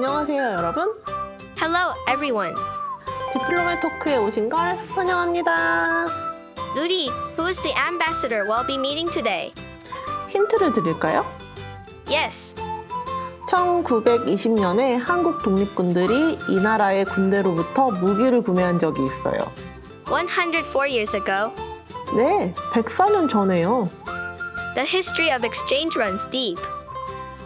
안녕하세요, 여러분. Hello, everyone. 디플로마 토크에 오신 걸 환영합니다. Nuri, who is the ambassador we'll be meeting today? 힌트를 드릴까요? Yes. 1920년에 한국 독립군들이 이 나라의 군대로부터 무기를 구매한 적이 있어요. 104 years ago, 네, 104년 전에요. the history of exchange runs deep.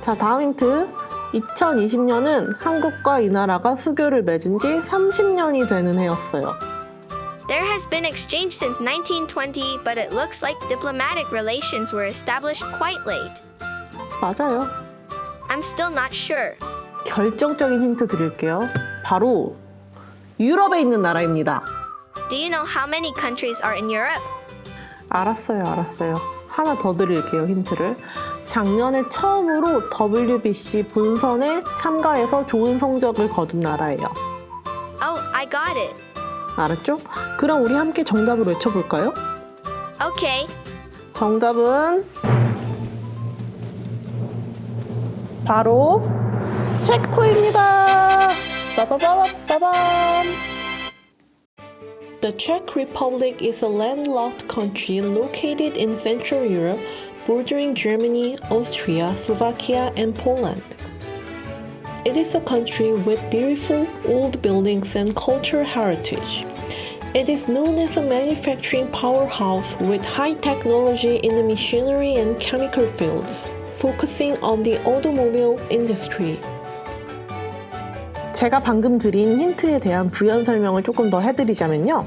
자, 다음 힌트. 2020년은 한국과 이 나라가 수교를 맺은 지 30년이 되는 해였어요. There has been exchange since 1920, but it looks like diplomatic relations were established quite late. 맞아요. I'm still not sure. 결정적인 힌트 드릴게요. 바로 유럽에 있는 나라입니다. Do you know how many countries are in Europe? 알았어요. 하나 더 드릴게요, 힌트를. 작년에 처음으로 WBC 본선에 참가해서 좋은 성적을 거둔 나라예요. Oh, I got it. 알았죠? 그럼 우리 함께 정답을 외쳐볼까요? Okay. 정답은 바로 체코입니다. 빠바바바바밤. The Czech Republic is a landlocked country located in Central Europe, bordering Germany, Austria, Slovakia, and Poland. It is a country with beautiful old buildings and cultural heritage. It is known as a manufacturing powerhouse with high technology in the machinery and chemical fields, focusing on the automobile industry. 제가 방금 드린 힌트에 대한 부연 설명을 조금 더 해드리자면요.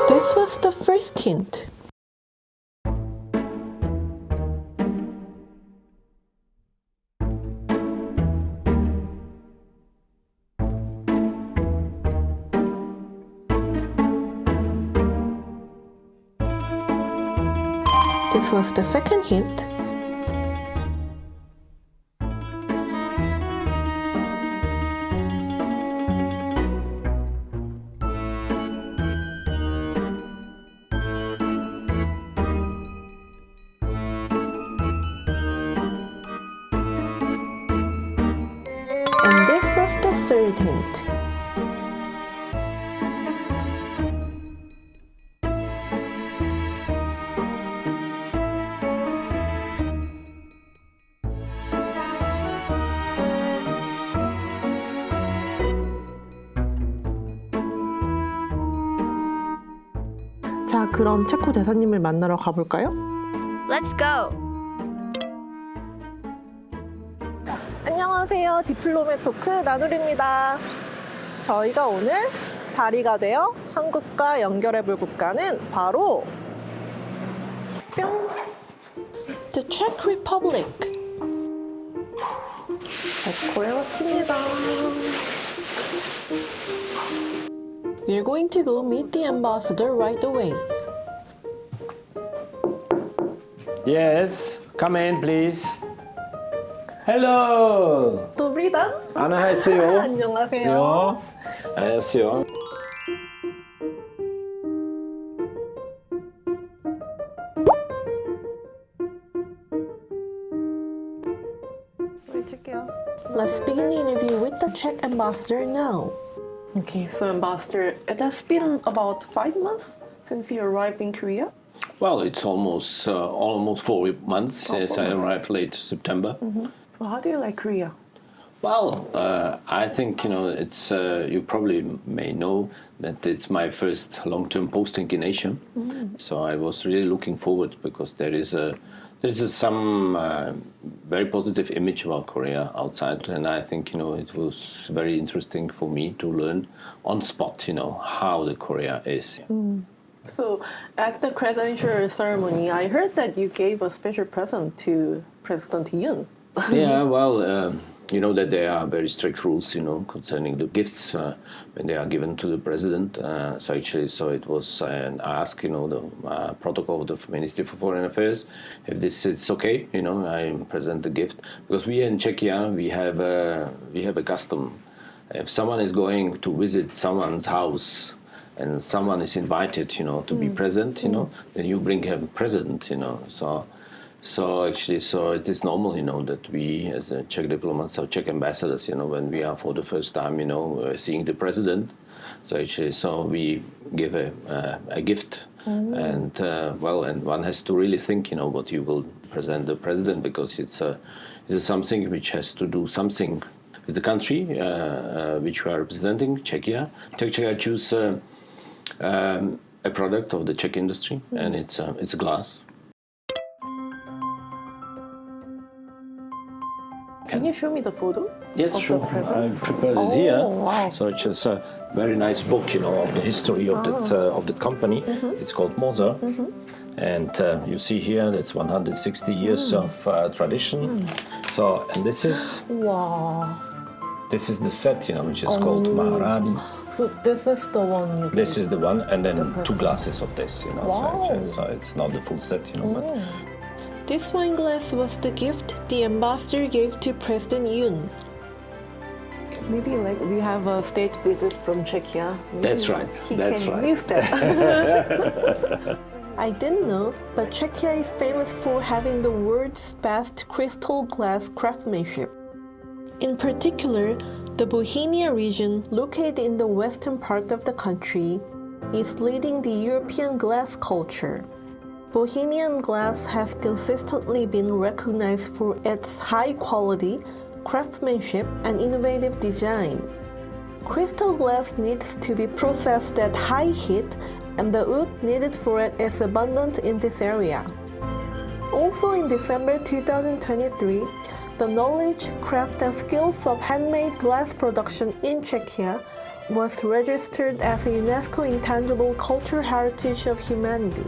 This was the first hint. This was the second hint. And this was the third hint. 자, 그럼 체코 대사님을 만나러 가볼까요? Let's go. 안녕하세요. 디플로맷 토크 나누리입니다. 저희가 오늘 다리가 되어 한국과 연결해볼 국가는 바로 뿅! The Czech Republic. 체코에 왔습니다. We're going to go meet the ambassador right away. Yes, come in, please. Hello. Dobry den. 안녕하세요. 안녕하세요. 안녕하세요. Let's begin the interview with the Czech ambassador now. Okay, so ambassador, it has been about 5 months since you arrived in Korea. Well, it's almost 4 months Oh, since 4 I months. arrived late September. So how do you like Korea? Well, I think it's you probably may know that it's my first long-term posting in Asia. So I was really looking forward because there is some very positive image about Korea outside, and I think it was very interesting for me to learn on spot how the Korea is. So at the credential ceremony, I heard that you gave a special present to President Yoon. Yeah, well, you know that there are very strict rules, concerning the gifts when they are given to the president. So it was I asked, the protocol of the Ministry for Foreign Affairs if this is okay. I present the gift because we in Czechia we have a custom. If someone is going to visit someone's house and someone is invited, to be present, then you bring him present, So So actually, so it is normal, that we as a Czech diplomats or Czech ambassadors, when we are for the first time, seeing the president, so actually, so we give a gift, and and one has to really think, what you will present the president, because it's something which has to do something with the country which we are representing, Czechia. Czechia choose a product of the Czech industry, and it's glass. Can you show me the photo? Yes, of sure. The present? I prepared it here. Wow. So it's just a very nice book, of the history of that company. It's called Moser, and you see here it's 160 years of tradition. So, and this is the set, which is called Maharani. So this is the one. This is the one, and then two glasses of this, Wow. So it's not the full set, but. This wine glass was the gift the ambassador gave to President Yoon. Maybe like we have a state visit from Czechia. That's right. He That's can right. use that. I didn't know, but Czechia is famous for having the world's best crystal glass craftsmanship. In particular, the Bohemia region, located in the western part of the country, is leading the European glass culture. Bohemian glass has consistently been recognized for its high quality, craftsmanship, and innovative design. Crystal glass needs to be processed at high heat, and the wood needed for it is abundant in this area. Also in December 2023, the knowledge, craft, and skills of handmade glass production in Czechia was registered as a UNESCO Intangible Cultural Heritage of Humanity.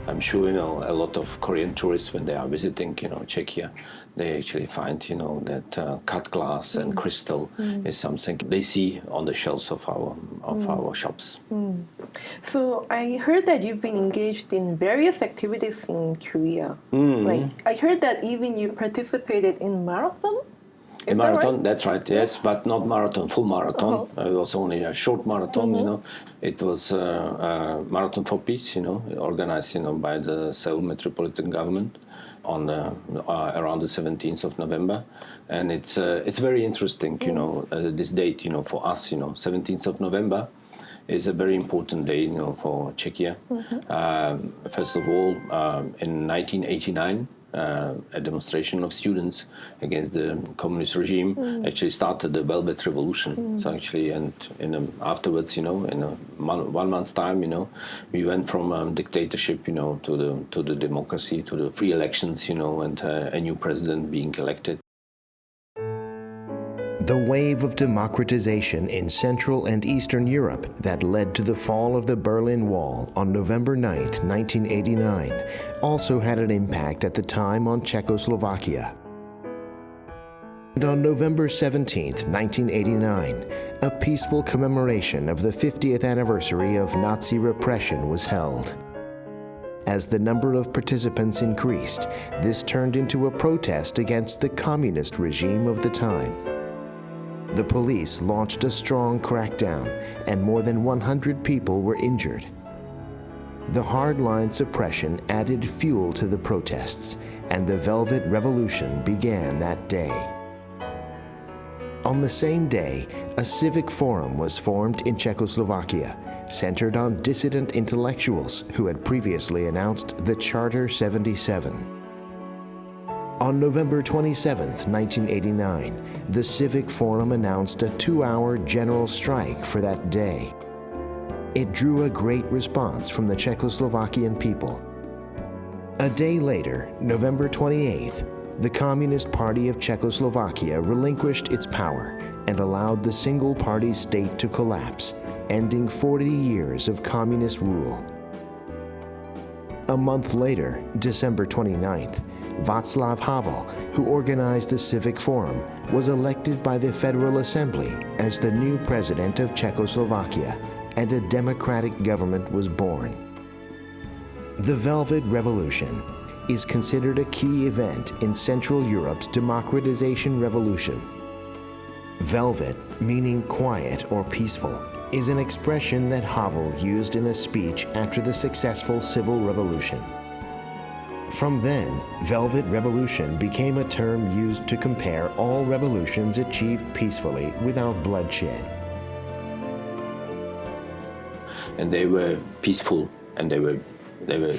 I'm sure, a lot of Korean tourists, when they are visiting, Czechia, they actually find, that cut glass and crystal is something they see on the shelves of our shops. So I heard that you've been engaged in various activities in Korea. Like I heard that even you participated in marathon. Is that Marathon, right? that's right, yes, but not marathon, full marathon. It was only a short marathon, It was a marathon for peace, organized, by the Seoul Metropolitan Government on around the 17th of November. And it's very interesting, this date, for us, 17th of November is a very important day, for Czechia. First of all, in 1989, a demonstration of students against the communist regime actually started the Velvet Revolution. So actually, and afterwards, in 1 month's time, we went from dictatorship, to the democracy, to the free elections, and a new president being elected. The wave of democratization in Central and Eastern Europe that led to the fall of the Berlin Wall on November 9, 1989, also had an impact at the time on Czechoslovakia. And on November 17, 1989, a peaceful commemoration of the 50th anniversary of Nazi repression was held. As the number of participants increased, this turned into a protest against the communist regime of the time. The police launched a strong crackdown, and more than 100 people were injured. The hardline suppression added fuel to the protests, and the Velvet Revolution began that day. On the same day, a civic forum was formed in Czechoslovakia, centered on dissident intellectuals who had previously announced the Charter 77. On November 27, 1989, the Civic Forum announced a 2-hour general strike for that day. It drew a great response from the Czechoslovakian people. A day later, November 28th, the Communist Party of Czechoslovakia relinquished its power and allowed the single-party state to collapse, ending 40 years of communist rule. A month later, December 29th, VáclavHavel, who organized the Civic Forum, was elected by the Federal Assembly as the new president of Czechoslovakia, and a democratic government was born. The Velvet Revolution is considered a key event in Central Europe's democratization revolution. Velvet, meaning quiet or peaceful, is an expression that Havel used in a speech after the successful civil revolution. From then, Velvet Revolution became a term used to compare all revolutions achieved peacefully without bloodshed. And they were peaceful, and they were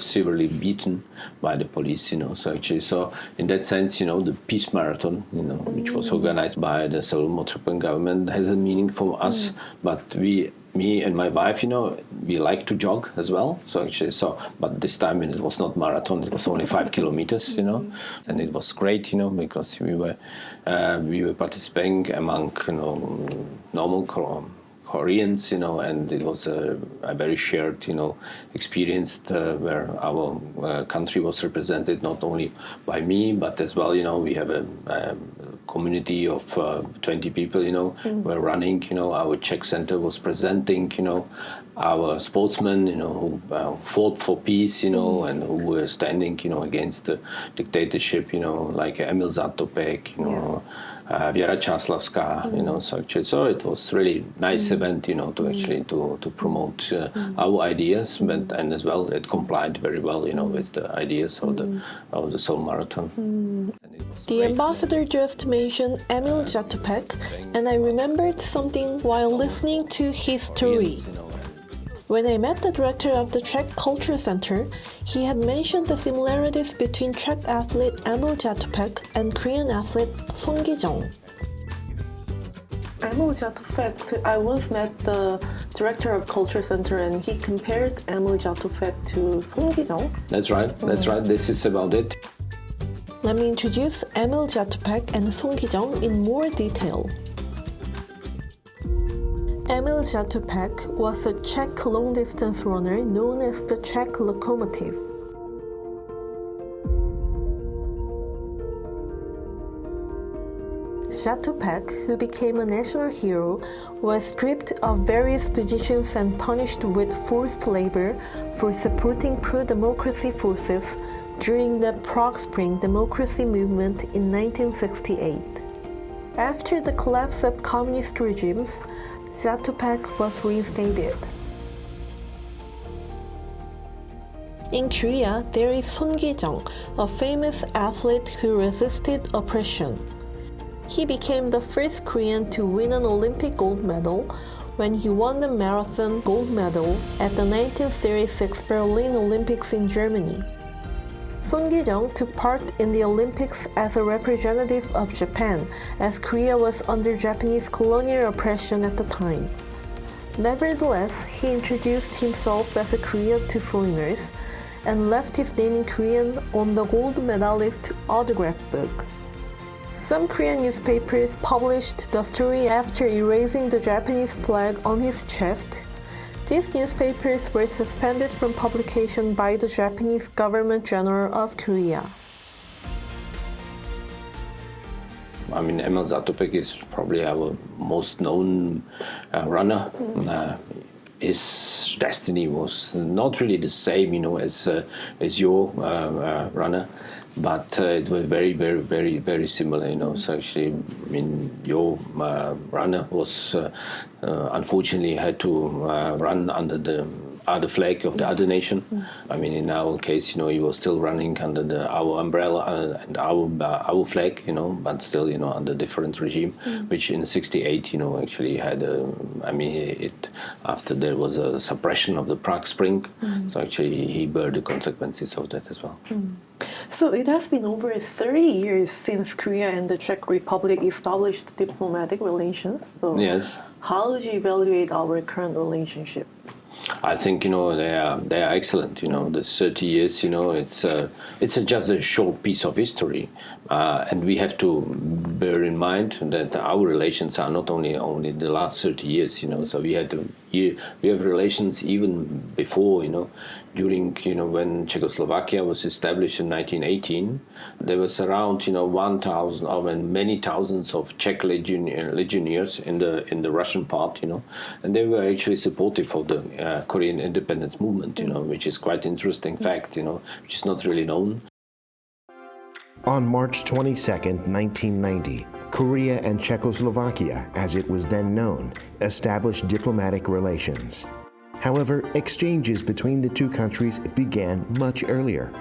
severely beaten by the police, So in that sense, the peace marathon, which was organized by the Seoul metropolitan government, has a meaning for us. But me and my wife, we like to jog as well. But this time it was not marathon; it was only 5 kilometers, and it was great, because we were participating among normal Koreans, and it was a very shared, experience where our country was represented not only by me, but as well, we have a community of 20 people, were running, our Czech center was presenting, our sportsmen, who fought for peace, and who were standing, against the dictatorship, like EmilZátopek, Věra Čáslavská, so it was really nice event, to actually to promote our ideas, and as well it complied very well, with the ideas of the Seoul Marathon. The ambassador just mentioned EmilZátopek, and I remembered something while listening to his story. When I met the director of the Czech Culture Center, he had mentioned the similarities between Czech athlete EmilZátopek and Korean athlete SohnKee-chung. EmilZátopek, I once met the director of Culture Center and he compared EmilZátopek to SohnKee-chung. That's right, this is about it. Let me introduce EmilZátopek and SohnKee-chung in more detail. EmilZátopek was a Czech long-distance runner known as the Czech locomotive. Zátopek, who became a national hero, was stripped of various positions and punished with forced labor for supporting pro-democracy forces during the Prague Spring democracy movement in 1968. After the collapse of communist regimes, Zátopek was reinstated. In Korea, there is SohnKee-chung, a famous athlete who resisted oppression. He became the first Korean to win an Olympic gold medal when he won the marathon gold medal at the 1936 Berlin Olympics in Germany. SohnKee-chung took part in the Olympics as a representative of Japan, as Korea was under Japanese colonial oppression at the time. Nevertheless, he introduced himself as a Korean to foreigners and left his name in Korean on the gold medalist autograph book. Some Korean newspapers published the story after erasing the Japanese flag on his chest. These newspapers were suspended from publication by the Japanese Government General of Korea. EmilZátopek is probably our most known runner. His destiny was not really the same, as your runner, but it was very, very, very, very similar. So actually, your runner was unfortunately had to run under the other flag of the other nation. In our case, he was still running under our umbrella and our flag, but still, under different regime, which in '68, actually had after there was a suppression of the Prague Spring, so actually he bore the consequences of that as well. So it has been over 30 years since Korea and the Czech Republic established diplomatic relations. So yes. How would you evaluate our current relationship? I think they are excellent. The 30 years. It's just a short piece of history, and we have to bear in mind that our relations are not only the last 30 years. So we have relations even before. During when Czechoslovakia was established in 1918, there was around 1,000 or many thousands of Czech legionnaires in the Russian part, and they were actually supportive of the Korean independence movement, which is quite interesting fact, which is not really known. On March 22, 1990, Korea and Czechoslovakia, as it was then known, established diplomatic relations. However, exchanges between the two countries began much earlier.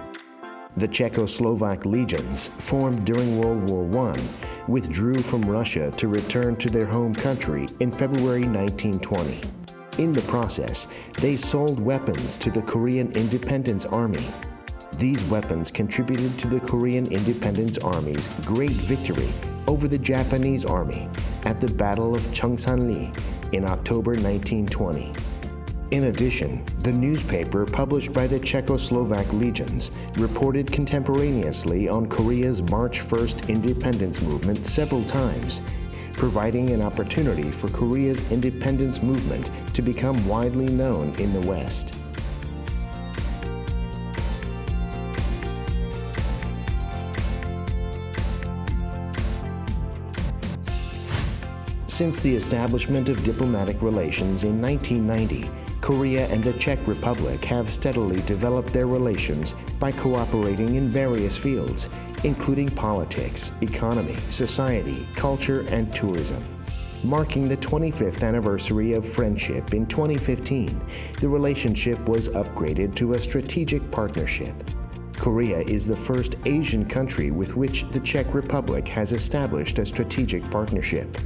The Czechoslovak legions, formed during World War I, withdrew from Russia to return to their home country in February 1920. In the process, they sold weapons to the Korean Independence Army. These weapons contributed to the Korean Independence Army's great victory over the Japanese Army at the Battle of Chungsan-ri in October 1920. In addition, the newspaper published by the Czechoslovak legions reported contemporaneously on Korea's March 1st independence movement several times, providing an opportunity for Korea's independence movement to become widely known in the West. Since the establishment of diplomatic relations in 1990, Korea and the Czech Republic have steadily developed their relations by cooperating in various fields, including politics, economy, society, culture, and tourism. Marking the 25th anniversary of friendship in 2015, the relationship was upgraded to a strategic partnership. Korea is the first Asian country with which the Czech Republic has established a strategic partnership.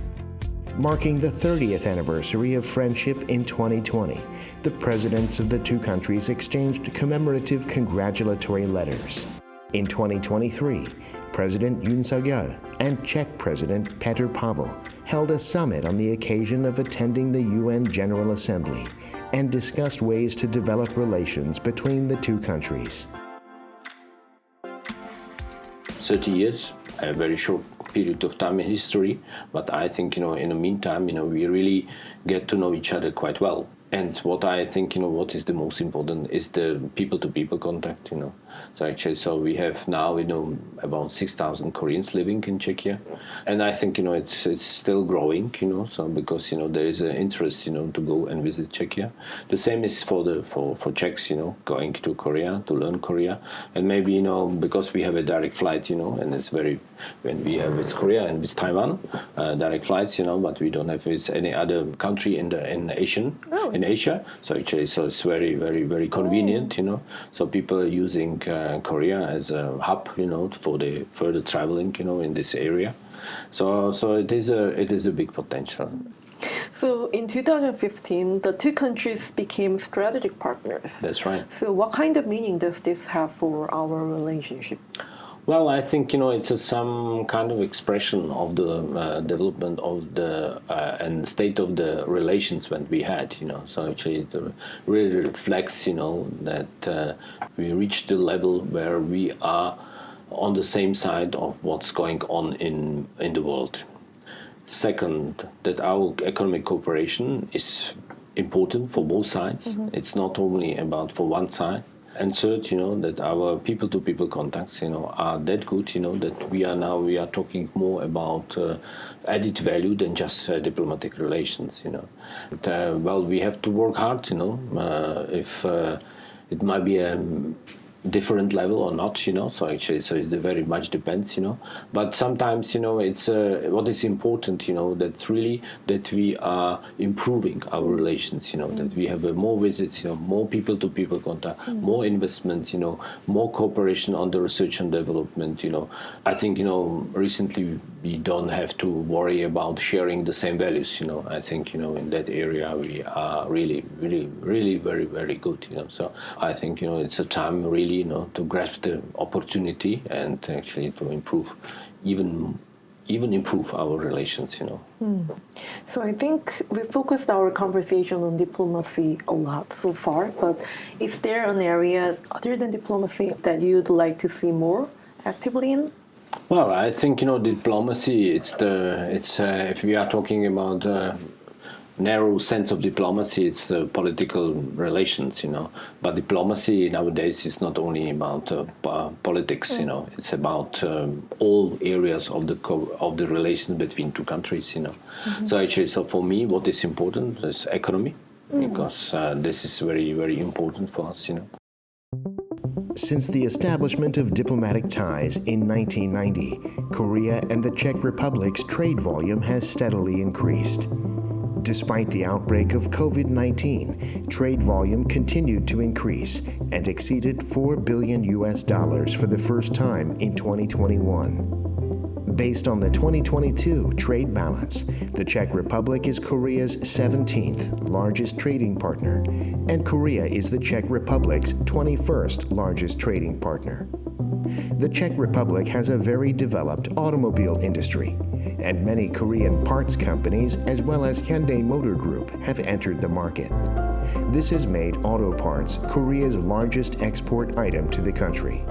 Marking the 30th anniversary of friendship in 2020, the presidents of the two countries exchanged commemorative congratulatory letters. In 2023, President Yoon Suk-yeol and Czech President Petr Pavel held a summit on the occasion of attending the UN General Assembly and discussed ways to develop relations between the two countries. 30 years, a very short period of time in history, but I think, in the meantime, we really get to know each other quite well. And what I think, what is the most important is the people-to-people contact, So we have now, about 6,000 Koreans living in Czechia. And I think, it's still growing, so because, there is an interest, to go and visit Czechia. The same is for Czechs, going to Korea, to learn Korea. And maybe, because we have a direct flight, and it's it's Korea and it's Taiwan, direct flights, but we don't have with any other country in Asia, so it's very, very, very convenient, So people are using Korea as a hub, for the further traveling, in this area. So it is a big potential. So in 2015, the two countries became strategic partners. That's right. So what kind of meaning does this have for our relationship? Well, I think it's some kind of expression of the development of the and state of the relations that we had. So actually, it really reflects, that we reached the level where we are on the same side of what's going on in the world. Second, that our economic cooperation is important for both sides. Mm-hmm. It's not only about for one side. And third, that our people-to-people contacts, are that good, that we are talking more about added value than just diplomatic relations, Well, we have to work hard, if it might be a different level or not, so actually, so it very much depends, But sometimes, it's what is important, that's really that we are improving our relations, that we have more visits, more people-to-people contact, more investments, more cooperation on the research and development, I think, recently we don't have to worry about sharing the same values, I think, in that area we are really, really, really very, very good, So I think, it's a time really, to grasp the opportunity and actually to improve, even improve our relations, So I think we focused our conversation on diplomacy a lot so far, but is there an area other than diplomacy that you'd like to see more actively in? Well, I think, diplomacy, it's if we are talking about narrow sense of diplomacy, it's political relations, But diplomacy nowadays is not only about politics, It's about all areas of the relations between two countries, Mm-hmm. So actually, for me, what is important is economy, because this is very, very important for us, Since the establishment of diplomatic ties in 1990, Korea and the Czech Republic's trade volume has steadily increased. Despite the outbreak of COVID-19, trade volume continued to increase and exceeded $4 billion for the first time in 2021. Based on the 2022 trade balance, the Czech Republic is Korea's 17th largest trading partner, and Korea is the Czech Republic's 21st largest trading partner. The Czech Republic has a very developed automobile industry, and many Korean parts companies as well as Hyundai Motor Group have entered the market. This has made auto parts Korea's largest export item to the country.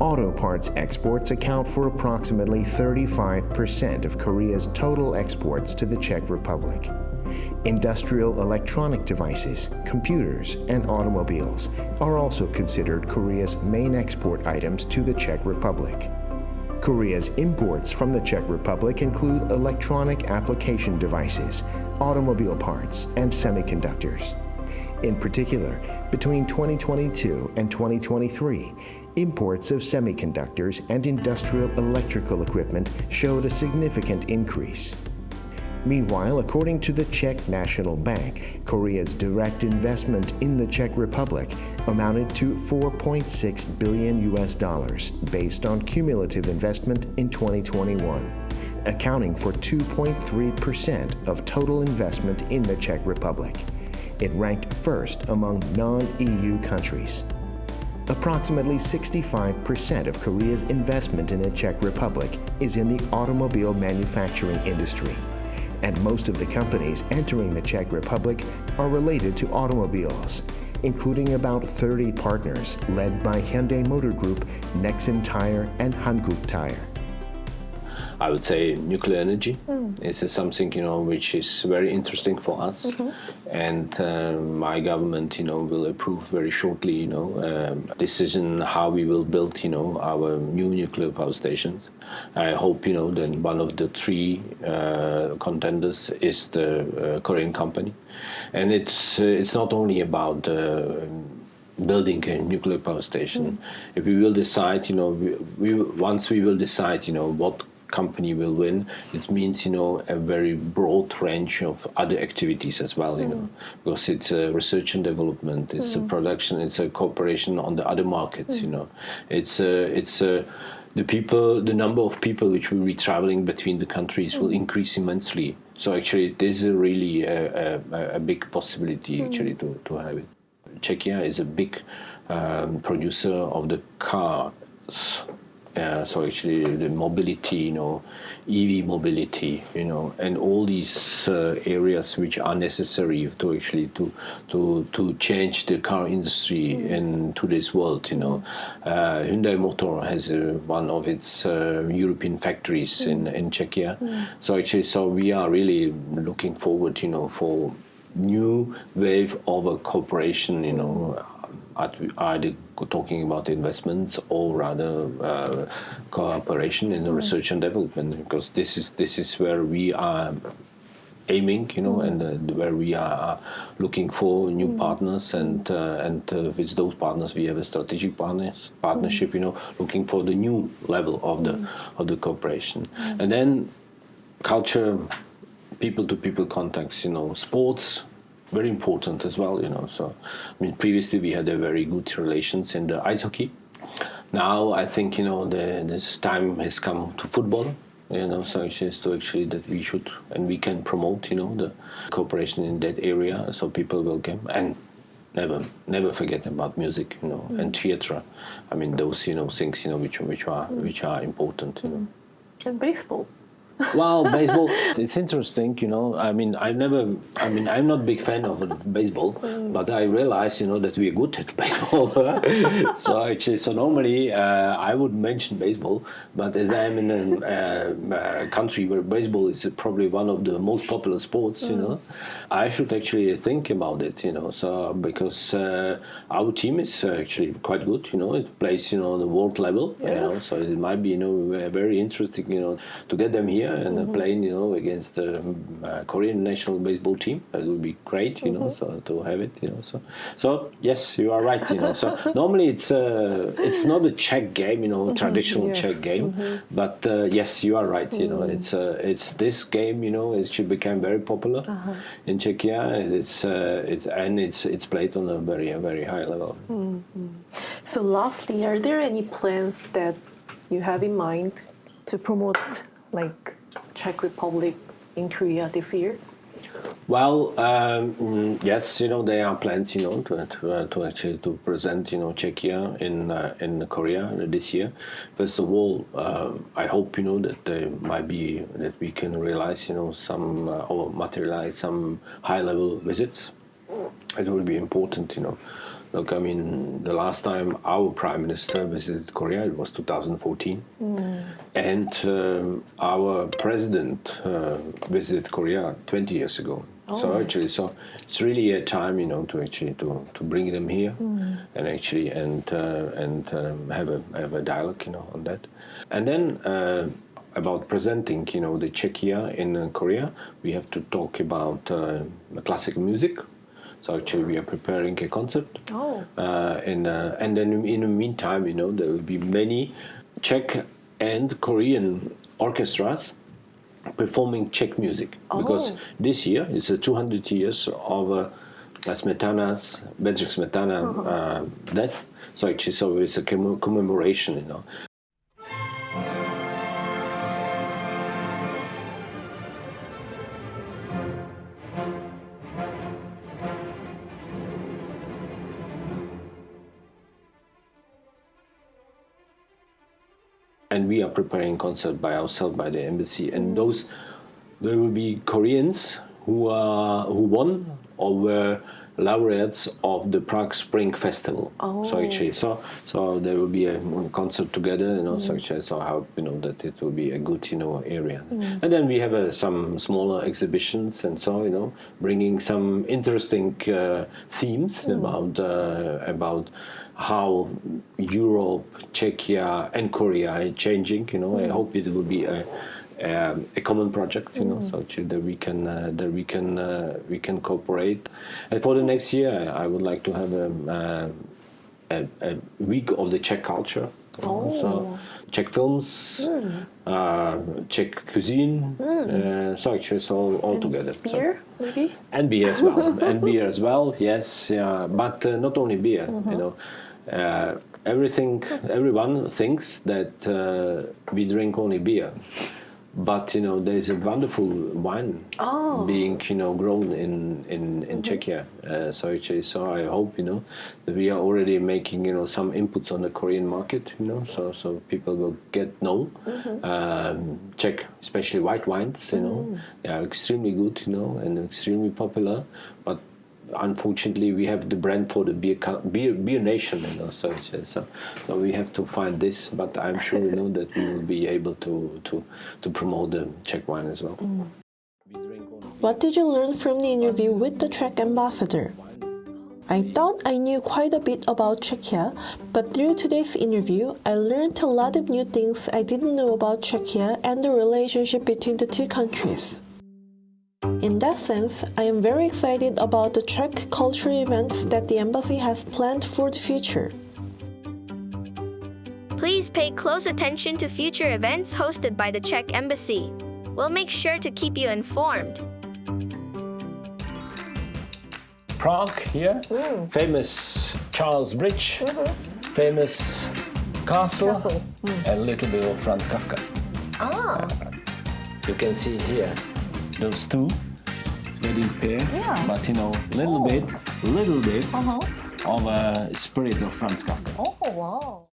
Auto parts exports account for approximately 35% of Korea's total exports to the Czech Republic. Industrial electronic devices, computers, and automobiles are also considered Korea's main export items to the Czech Republic. Korea's imports from the Czech Republic include electronic application devices, automobile parts, and semiconductors. In particular, between 2022 and 2023, imports of semiconductors and industrial electrical equipment showed a significant increase. Meanwhile, according to the Czech National Bank, Korea's direct investment in the Czech Republic amounted to $4.6 billion based on cumulative investment in 2021, accounting for 2.3% of total investment in the Czech Republic. It ranked first among non-EU countries. Approximately 65% of Korea's investment in the Czech Republic is in the automobile manufacturing industry, and most of the companies entering the Czech Republic are related to automobiles, including about 30 partners led by Hyundai Motor Group, Nexen Tire, and Hankuk Tire. I would say nuclear energy is something which is very interesting for us, and my government will approve very shortly decision how we will build our new nuclear power stations. I hope that one of the three contenders is the Korean company, and it's not only about building a nuclear power station. If we will decide, once we will decide, what company will win, it means a very broad range of other activities as well, because it's research and development, it's a production, it's a cooperation on the other markets, it's the people, the number of people which will be traveling between the countries will increase immensely. So actually, this is really a big possibility actually to have it. Czechia is a big producer of the cars. So actually the mobility, EV mobility, and all these areas which are necessary to actually to change the car industry in today's world. Hyundai Motor has one of its European factories in Czechia. So actually, we are really looking forward, for new wave of a cooperation, either talking about investments or rather cooperation in the research and development, because this is where we are aiming, and where we are looking for new partners, and with those partners we have a strategic partnership, looking for the new level of the cooperation, and then culture, people-to-people contacts, sports. Very important as well, So, previously we had a very good relations in the ice hockey. Now I think this time has come to football. So it's just to actually that we should and we can promote the cooperation in that area, so people will come and never forget about music, and theatre. Those things which are important. And baseball. Well, baseball, it's interesting, I'm not a big fan of baseball, but I realize, that we are good at baseball. So normally I would mention baseball, but as I'm in a country where baseball is probably one of the most popular sports, I should actually think about it, so because our team is actually quite good, it plays, the world level, Yes. so it might be, very interesting, to get them here. Czechia and playing, against the Korean national baseball team. That would be great, so to have it, So yes, you are right, So normally it's not a Czech game, traditional Czech game, but yes, you are right, it's this game, it should become very popular in Czechia. It's played on a very, very high level. So lastly, are there any plans that you have in mind to promote like Czech Republic in Korea this year? Well, yes, there are plans, to actually to present, Czechia in Korea this year. First of all, I hope, that there might be that we can realize, some or materialize some high-level visits. It will be important, Look, I mean, the last time our Prime Minister visited Korea, it was 2014. And our President visited Korea 20 years ago. So it's really a time, to bring them here and actually have a dialogue, on that. And then about presenting, the Czechia in Korea, we have to talk about classical music. So actually, we are preparing a concert, and then in the meantime, there will be many Czech and Korean orchestras performing Czech music, because this year is 200 years of Bedřich Smetana death. So actually, it's a commemoration, And we are preparing concert by ourselves, by the embassy, and there will be Koreans who won or were laureates of the Prague Spring Festival. So there will be a concert together, so I hope that it will be a good area. And then we have some smaller exhibitions and bringing some interesting themes about how Europe, Czechia, and Korea are changing. I hope it will be a common project, so that we can cooperate. And for the next year, I would like to have a week of the Czech culture. So Czech films, Czech cuisine, so all together. Beer, maybe? And beer as well. Yes, but not only beer. Everyone thinks that we drink only beer. But there is a wonderful wine being grown in Czechia. So I hope that we are already making some inputs on the Korean market. So people will get know Czech, especially white wines. They are extremely good. And extremely popular. But unfortunately, we have the brand for the beer nation, so we have to find this. But I'm sure, that we will be able to promote the Czech wine as well. What did you learn from the interview with the Czech ambassador? I thought I knew quite a bit about Czechia, but through today's interview, I learned a lot of new things I didn't know about Czechia and the relationship between the two countries. In that sense, I am very excited about the Czech cultural events that the embassy has planned for the future. Please pay close attention to future events hosted by the Czech Embassy. We'll make sure to keep you informed. Prague here, famous Charles Bridge, famous castle. And a little bit of Franz Kafka. You can see here those two wedding pair, but little bit of a spirit of Franz Kafka. Oh, wow.